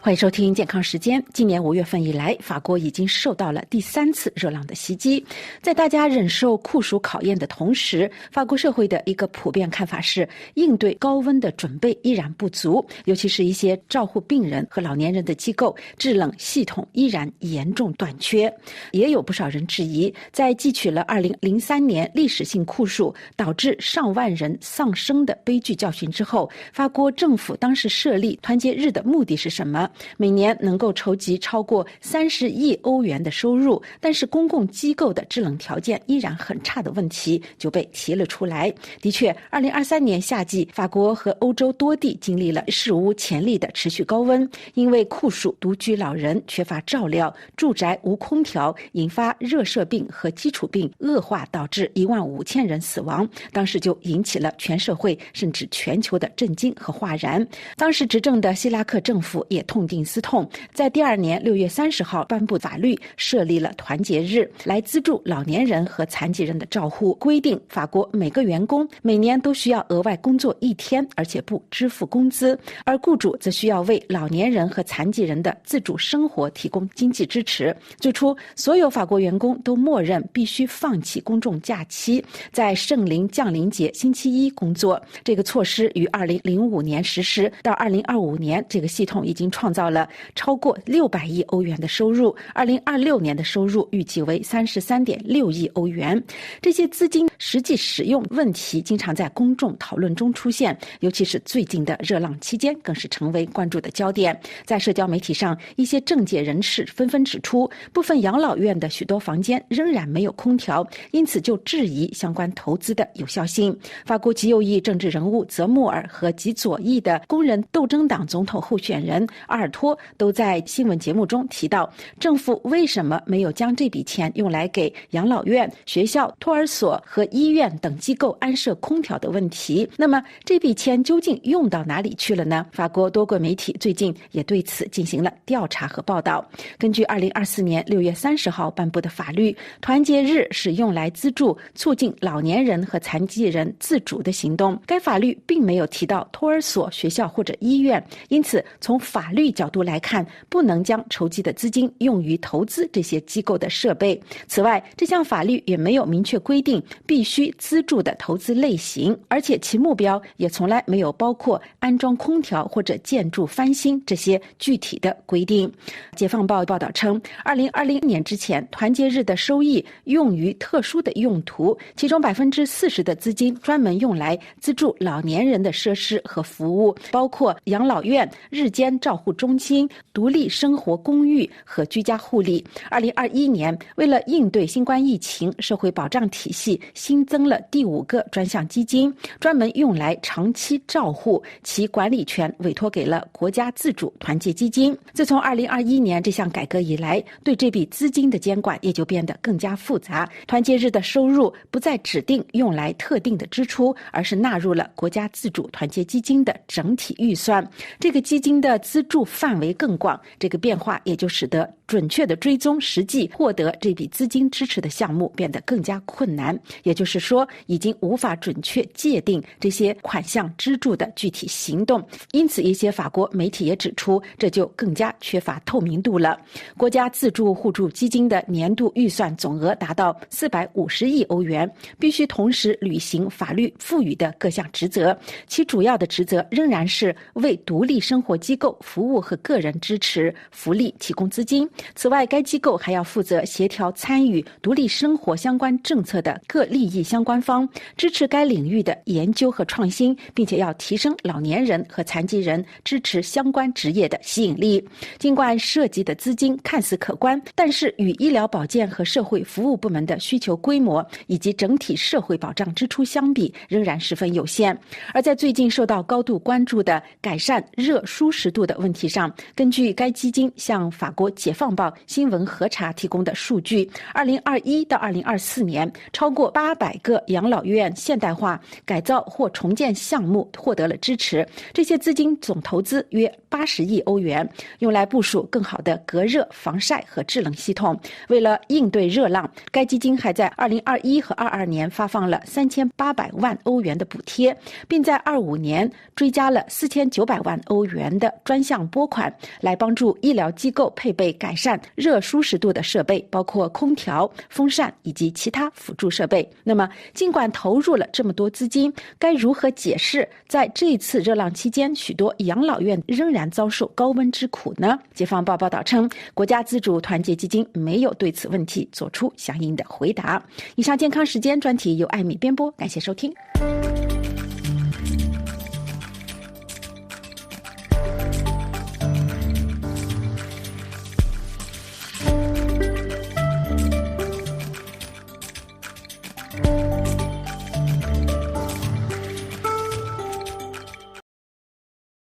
欢迎收听健康时间。今年5月份以来，法国已经受到了第3次热浪的袭击。在大家忍受酷暑考验的同时，法国社会的一个普遍看法是，应对高温的准备依然不足，尤其是一些照护病人和老年人的机构，制冷系统依然严重短缺。也有不少人质疑，在汲取了2003年历史性酷暑导致上万人丧生的悲剧教训之后，法国政府当时设立团结日的目的是什么？每年能够筹集超过30亿欧元的收入，但是公共机构的制冷条件依然很差的问题就被提了出来。的确，2023年夏季，法国和欧洲多地经历了史无前例的持续高温，因为酷暑、独居老人缺乏照料、住宅无空调，引发热射病和基础病恶化，导致15000人死亡。当时就引起了全社会甚至全球的震惊和哗然。当时执政的希拉克政府也痛定思痛，在第2年6月30号颁布法律，设立了团结日，来资助老年人和残疾人的照护，规定法国每个员工每年都需要额外工作1天，而且不支付工资，而雇主则需要为老年人和残疾人的自主生活提供经济支持。最初，所有法国员工都默认必须放弃公众假期，在圣灵降临节星期一工作。这个措施于2005年实施，到2025年，这个系统已经创造了超过600亿欧元的收入，2026年的收入预计为33.6亿欧元。这些资金实际使用问题经常在公众讨论中出现，尤其是最近的热浪期间更是成为关注的焦点。在社交媒体上，一些政界人士纷纷指出，部分养老院的许多房间仍然没有空调，因此就质疑相关投资的有效性。法国极右翼政治人物泽穆尔和极左翼的工人斗争党总统候选人阿尔托都在新闻节目中提到，政府为什么没有将这笔钱用来给养老院、学校、托儿所和医院等机构安设空调的问题。那么这笔钱究竟用到哪里去了呢？法国多个媒体最近也对此进行了调查和报道。根据2024年6月30号颁布的法律，团结日是用来资助促进老年人和残疾人自主的行动。该法律并没有提到托儿所、学校或者医院，因此从法律角度来看，不能将筹集的资金用于投资这些机构的设备。此外，这项法律也没有明确规定必须资助的投资类型，而且其目标也从来没有包括安装空调或者建筑翻新这些具体的规定。解放报报道称，2020年之前，团结日的收益用于特殊的用途，其中40%的资金专门用来资助老年人的设施和服务，包括养老院、日间照护中心、独立生活公寓和居家护理。2021年，为了应对新冠疫情，社会保障体系新增了第5个专项基金，专门用来长期照护，其管理权委托给了国家自主团结基金。自从2021年这项改革以来，对这笔资金的监管也就变得更加复杂。团结日的收入不再指定用来特定的支出，而是纳入了国家自主团结基金的整体预算。这个基金的资助范围更广，这个变化也就使得准确的追踪实际获得这笔资金支持的项目变得更加困难，也就是说，已经无法准确界定这些款项资助的具体行动。因此，一些法国媒体也指出，这就更加缺乏透明度了。国家自助互助基金的年度预算总额达到450亿欧元，必须同时履行法律赋予的各项职责，其主要的职责仍然是为独立生活机构服务和个人支持福利提供资金。此外，该机构还要负责协调参与独立生活相关政策的各利益相关方，支持该领域的研究和创新，并且要提升老年人和残疾人支持相关职业的吸引力。尽管涉及的资金看似可观，但是与医疗保健和社会服务部门的需求规模以及整体社会保障支出相比，仍然十分有限。而在最近受到高度关注的改善热舒适度的问题上，根据该基金向法国解放报新闻核查提供的数据，2021到2024年，超过800个养老院现代化改造或重建项目获得了支持，这些资金总投资约80亿欧元，用来部署更好的隔热、防晒和制冷系统。为了应对热浪，该基金还在2021和22年发放了3800万欧元的补贴，并在25年追加了4900万欧元的专项拨款，来帮助医疗机构配备改善热舒适度的设备，包括空调、风扇以及其他辅助设备。那么尽管投入了这么多资金，该如何解释在这一次热浪期间许多养老院仍然遭受高温之苦呢？解放报报道称，国家自主团结基金没有对此问题做出相应的回答。以上健康时间专题由艾米编播，感谢收听。